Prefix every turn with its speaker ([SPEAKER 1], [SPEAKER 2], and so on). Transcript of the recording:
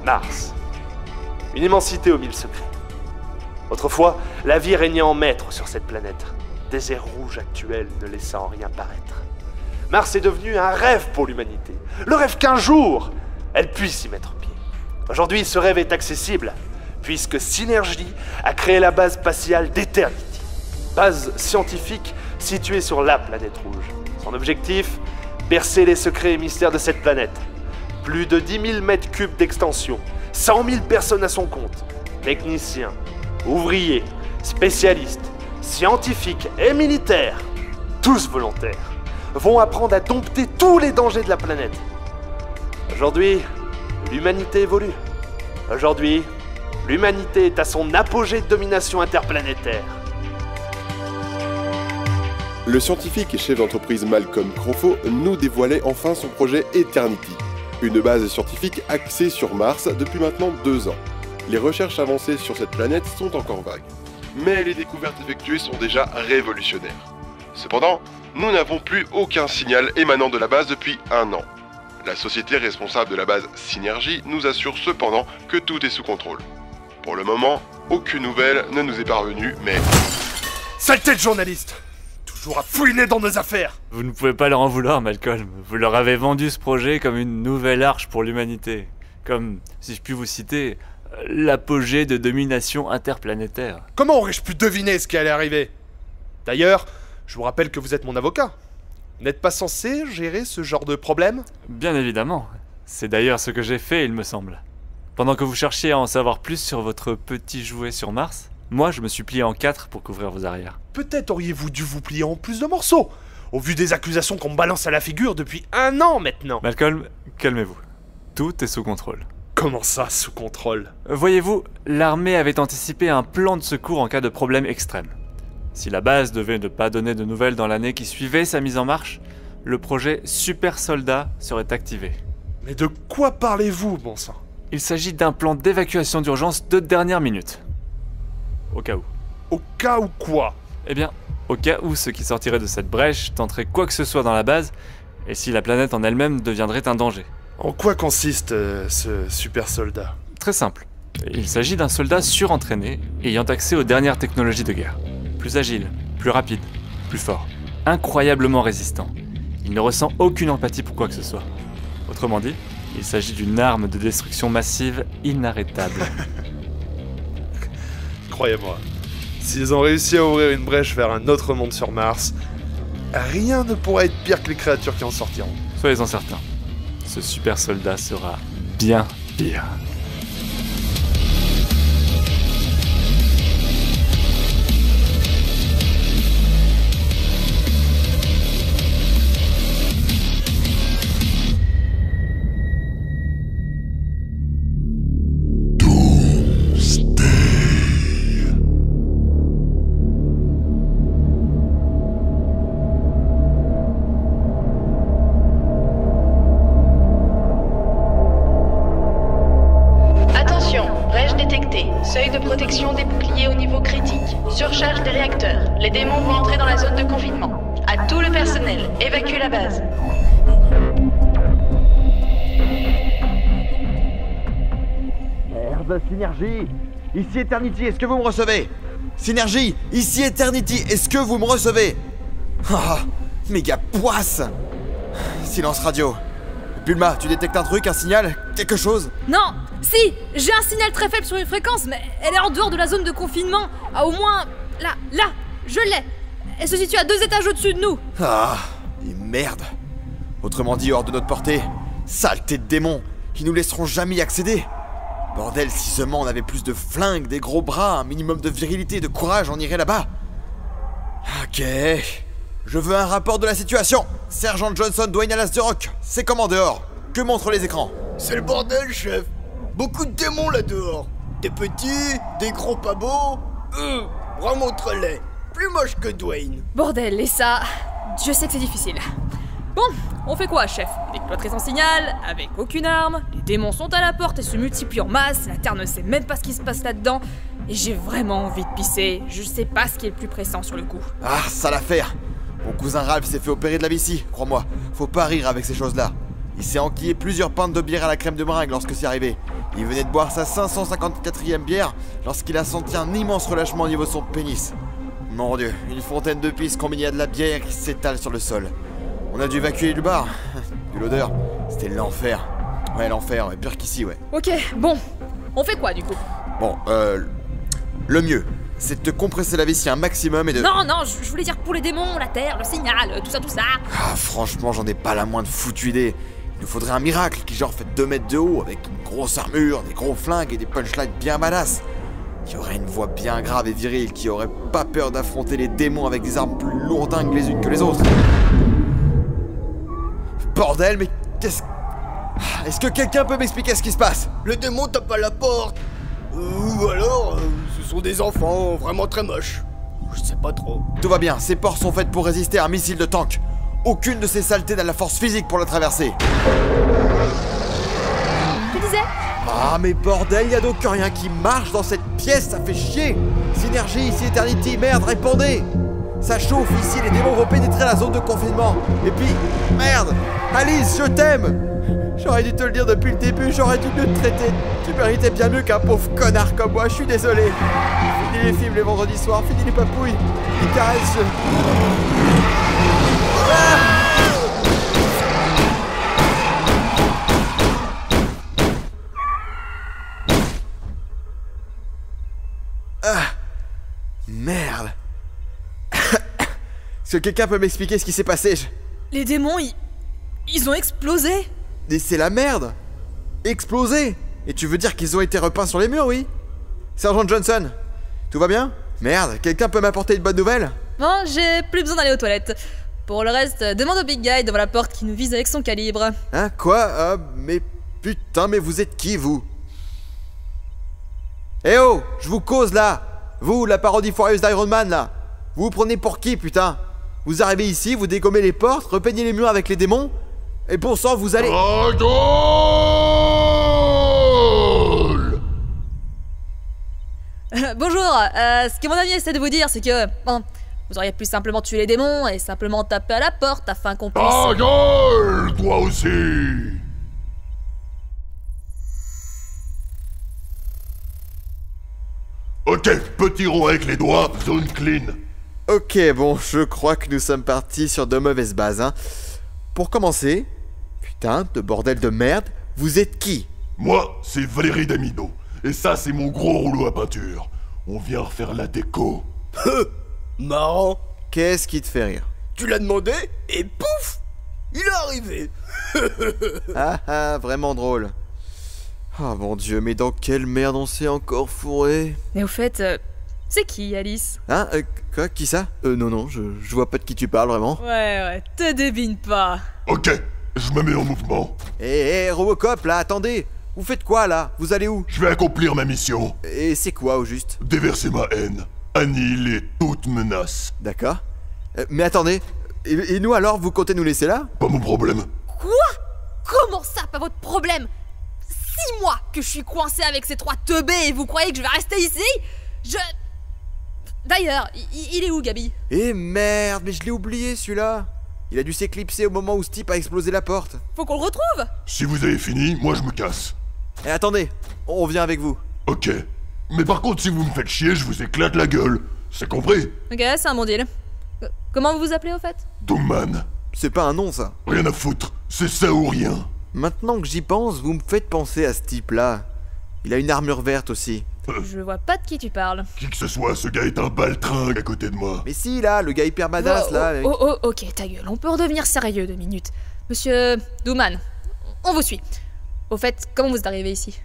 [SPEAKER 1] Mars. Une immensité aux mille secrets. Autrefois, la vie régnait en maître sur cette planète. Désert rouge actuel ne laissant rien paraître. Mars est devenu un rêve pour l'humanité. Le rêve qu'un jour, elle puisse y mettre pied. Aujourd'hui, ce rêve est accessible, puisque Synergy a créé la base spatiale d'Eternity. Base scientifique située sur la planète rouge. Son objectif, percer les secrets et mystères de cette planète. Plus de 10 000 mètres cubes d'extension, 100 000 personnes à son compte. Techniciens, ouvriers, spécialistes, scientifiques et militaires, tous volontaires, vont apprendre à dompter tous les dangers de la planète. Aujourd'hui, l'humanité évolue. Aujourd'hui, l'humanité est à son apogée de domination interplanétaire.
[SPEAKER 2] Le scientifique et chef d'entreprise Malcolm Crofoe nous dévoilait enfin son projet Eternity, une base scientifique axée sur Mars depuis maintenant 2 ans. Les recherches avancées sur cette planète sont encore vagues, mais les découvertes effectuées sont déjà révolutionnaires. Cependant, nous n'avons plus aucun signal émanant de la base depuis 1 an. La société responsable de la base Synergy nous assure cependant que tout est sous contrôle. Pour le moment, aucune nouvelle ne nous est parvenue, mais...
[SPEAKER 1] Saleté de journaliste! Toujours à fouiner dans nos affaires!
[SPEAKER 3] Vous ne pouvez pas leur en vouloir, Malcolm. Vous leur avez vendu ce projet comme une nouvelle arche pour l'humanité. Comme, si je puis vous citer, l'apogée de domination interplanétaire.
[SPEAKER 1] Comment aurais-je pu deviner ce qui allait arriver? D'ailleurs, je vous rappelle que vous êtes mon avocat. Vous n'êtes pas censé gérer ce genre de problème?
[SPEAKER 3] Bien évidemment. C'est d'ailleurs ce que j'ai fait, il me semble. Pendant que vous cherchiez à en savoir plus sur votre petit jouet sur Mars, moi je me suis plié en 4 pour couvrir vos arrières.
[SPEAKER 1] Peut-être auriez-vous dû vous plier en plus de morceaux, au vu des accusations qu'on me balance à la figure depuis 1 an maintenant.
[SPEAKER 3] Malcolm, calmez-vous. Tout est sous contrôle.
[SPEAKER 1] Comment ça, sous contrôle?
[SPEAKER 3] Voyez-vous, l'armée avait anticipé un plan de secours en cas de problème extrême. Si la base devait ne pas donner de nouvelles dans l'année qui suivait sa mise en marche, le projet Super Soldat serait activé.
[SPEAKER 1] Mais de quoi parlez-vous, bon sang?
[SPEAKER 3] Il s'agit d'un plan d'évacuation d'urgence de dernière minute. Au cas où.
[SPEAKER 1] Au cas où quoi?
[SPEAKER 3] Eh bien, au cas où ceux qui sortiraient de cette brèche tenteraient quoi que ce soit dans la base, et si la planète en elle-même deviendrait un danger.
[SPEAKER 1] En quoi consiste ce super soldat?
[SPEAKER 3] Très simple. Il s'agit d'un soldat surentraîné, ayant accès aux dernières technologies de guerre. Plus agile, plus rapide, plus fort, incroyablement résistant. Il ne ressent aucune empathie pour quoi que ce soit. Autrement dit, il s'agit d'une arme de destruction massive inarrêtable.
[SPEAKER 1] Croyez-moi, s'ils ont réussi à ouvrir une brèche vers un autre monde sur Mars, rien ne pourra être pire que les créatures qui en sortiront.
[SPEAKER 3] Soyez-en certains, ce super soldat sera bien pire.
[SPEAKER 4] Seuil de protection des boucliers au niveau critique. Surcharge des réacteurs. Les démons vont entrer dans la zone de confinement. À tout le personnel, évacuez la base.
[SPEAKER 5] Merde, Synergy! Ici Eternity, est-ce que vous me recevez? Synergy, ici Eternity, est-ce que vous me recevez? Ah, méga poisse! Silence radio. Bulma, tu détectes un truc, un signal? Quelque chose?
[SPEAKER 6] Non! Si! J'ai un signal très faible sur une fréquence, mais elle est en dehors de la zone de confinement. À au moins... Là! Je l'ai! Elle se situe à 2 étages au-dessus de nous.
[SPEAKER 5] Ah! Et merde! Autrement dit, hors de notre portée. Saleté de démons! Ils nous laisseront jamais y accéder! Bordel, si seulement on avait plus de flingues, des gros bras, un minimum de virilité, de courage, on irait là-bas! Ok... Je veux un rapport de la situation. Sergent Johnson, Dwayne Alas de Rock, c'est comment dehors? Que montrent les écrans?
[SPEAKER 7] C'est le bordel, chef. Beaucoup de démons là dehors. Des petits, des gros pas beaux. Vraiment très laids. Plus moche que Dwayne.
[SPEAKER 6] Bordel, et ça... Je sais que c'est difficile. Bon, on fait quoi, chef? Exploiter son signal, avec aucune arme, les démons sont à la porte et se multiplient en masse, la Terre ne sait même pas ce qui se passe là-dedans, et j'ai vraiment envie de pisser, je sais pas ce qui est le plus pressant sur le coup.
[SPEAKER 5] Ah, sale affaire! Mon cousin Ralph s'est fait opérer de la vessie, crois-moi. Faut pas rire avec ces choses-là. Il s'est enquillé plusieurs pintes de bière à la crème de meringue lorsque c'est arrivé. Il venait de boire sa 554e bière lorsqu'il a senti un immense relâchement au niveau de son pénis. Mon Dieu, une fontaine de pisse combinée à de la bière qui s'étale sur le sol. On a dû évacuer du bar. Vu l'odeur, c'était l'enfer. Ouais, l'enfer, ouais, pire qu'ici, ouais.
[SPEAKER 6] Ok, bon. On fait quoi du coup?
[SPEAKER 5] Bon, le mieux, c'est de te compresser la vessie un maximum et de...
[SPEAKER 6] Non, non, je voulais dire pour les démons, la terre, le signal, tout ça, tout ça.
[SPEAKER 5] Ah, franchement, j'en ai pas la moindre foutue idée. Il nous faudrait un miracle qui genre fait 2 mètres de haut avec une grosse armure, des gros flingues et des punchlines bien badass. Il y aurait une voix bien grave et virile qui aurait pas peur d'affronter les démons avec des armes plus lourdingues les unes que les autres. Bordel, mais qu'est-ce... Est-ce que quelqu'un peut m'expliquer ce qui se passe?
[SPEAKER 7] Le démon tape à la porte. Ou alors, ce sont des enfants vraiment très moches. Je sais pas trop.
[SPEAKER 5] Tout va bien, ces portes sont faites pour résister à un missile de tank. Aucune de ces saletés n'a la force physique pour la traverser.
[SPEAKER 6] Tu disais?
[SPEAKER 5] Ah mais bordel, y'a donc rien qui marche dans cette pièce, ça fait chier. Synergie, ici Eternity, merde, répondez. Ça chauffe ici, les démons vont pénétrer la zone de confinement. Et puis, merde, Alice, je t'aime. J'aurais dû te le dire depuis le début, j'aurais dû mieux te traiter. Tu méritais bien mieux qu'un pauvre connard comme moi, je suis désolé. Fini les films les vendredis soirs, fini les papouilles, les caresses. Merde. Est-ce que quelqu'un peut m'expliquer ce qui s'est passé?
[SPEAKER 6] Les démons, ils ont explosé.
[SPEAKER 5] Mais c'est la merde. Explosé. Et tu veux dire qu'ils ont été repeints sur les murs, oui? Sergent Johnson, tout va bien? Merde, quelqu'un peut m'apporter une bonne nouvelle?
[SPEAKER 6] Bon, j'ai plus besoin d'aller aux toilettes. Pour le reste, demande au Big Guy devant la porte qui nous vise avec son calibre.
[SPEAKER 5] Hein, quoi? Mais putain, mais vous êtes qui, vous? Eh oh, je vous cause là. Vous, la parodie foireuse d'Iron Man, là. Vous vous prenez pour qui, putain? Vous arrivez ici, vous dégommez les portes, repeignez les murs avec les démons, et pour ça, vous allez...
[SPEAKER 6] Bonjour, ce que mon ami essaie de vous dire, c'est que... Bon, vous auriez pu simplement tuer les démons et simplement taper à la porte afin qu'on puisse...
[SPEAKER 8] Ta gueule, toi aussi! Ok, petit rond avec les doigts, zone clean.
[SPEAKER 5] Ok, bon, je crois que nous sommes partis sur de mauvaises bases, hein. Pour commencer, putain, de bordel de merde, vous êtes qui?
[SPEAKER 8] Moi, c'est Valérie Damido. Et ça, c'est mon gros rouleau à peinture. On vient refaire la déco.
[SPEAKER 7] Marrant.
[SPEAKER 5] Qu'est-ce qui te fait rire?
[SPEAKER 7] Tu l'as demandé et pouf, il est arrivé.
[SPEAKER 5] Ah, vraiment drôle. Oh mon dieu, mais dans quelle merde on s'est encore fourré?
[SPEAKER 6] Mais au fait, c'est qui, Alice?
[SPEAKER 5] Hein? Quoi? Qui ça? Non, je vois pas de qui tu parles, vraiment.
[SPEAKER 6] Ouais, te devine pas.
[SPEAKER 8] Ok, je me mets en mouvement.
[SPEAKER 5] Hé, Robocop, là, attendez! Vous faites quoi, là? Vous allez où?
[SPEAKER 8] Je vais accomplir ma mission.
[SPEAKER 5] Et c'est quoi, au juste?
[SPEAKER 8] Déverser ma haine. Annihiler toute menace.
[SPEAKER 5] D'accord. Mais attendez, et nous alors, vous comptez nous laisser là?
[SPEAKER 8] Pas mon problème.
[SPEAKER 6] Quoi? Comment ça, pas votre problème? 6 mois que je suis coincé avec ces 3 teubés et vous croyez que je vais rester ici? D'ailleurs, il est où, Gabi?
[SPEAKER 5] Eh merde, mais je l'ai oublié celui-là. Il a dû s'éclipser au moment où ce type a explosé la porte.
[SPEAKER 6] Faut qu'on le retrouve.
[SPEAKER 8] Si vous avez fini, moi je me casse.
[SPEAKER 5] Et attendez, on vient avec vous.
[SPEAKER 8] Ok. Mais par contre, si vous me faites chier, je vous éclate la gueule. C'est compris?
[SPEAKER 6] Ok, c'est un bon deal. Comment vous vous appelez, au fait?
[SPEAKER 8] Doomman.
[SPEAKER 5] C'est pas un nom, ça.
[SPEAKER 8] Rien à foutre. C'est ça ou rien.
[SPEAKER 5] Maintenant que j'y pense, vous me faites penser à ce type-là. Il a une armure verte aussi.
[SPEAKER 6] Je vois pas de qui tu parles.
[SPEAKER 8] Qui que ce soit, ce gars est un baltringue à côté de moi.
[SPEAKER 5] Mais si, là, le gars hyper badass, là. avec-
[SPEAKER 6] Ok, ta gueule, on peut redevenir sérieux 2 minutes. Monsieur Doomman, on vous suit. Au fait, comment vous êtes arrivé ici?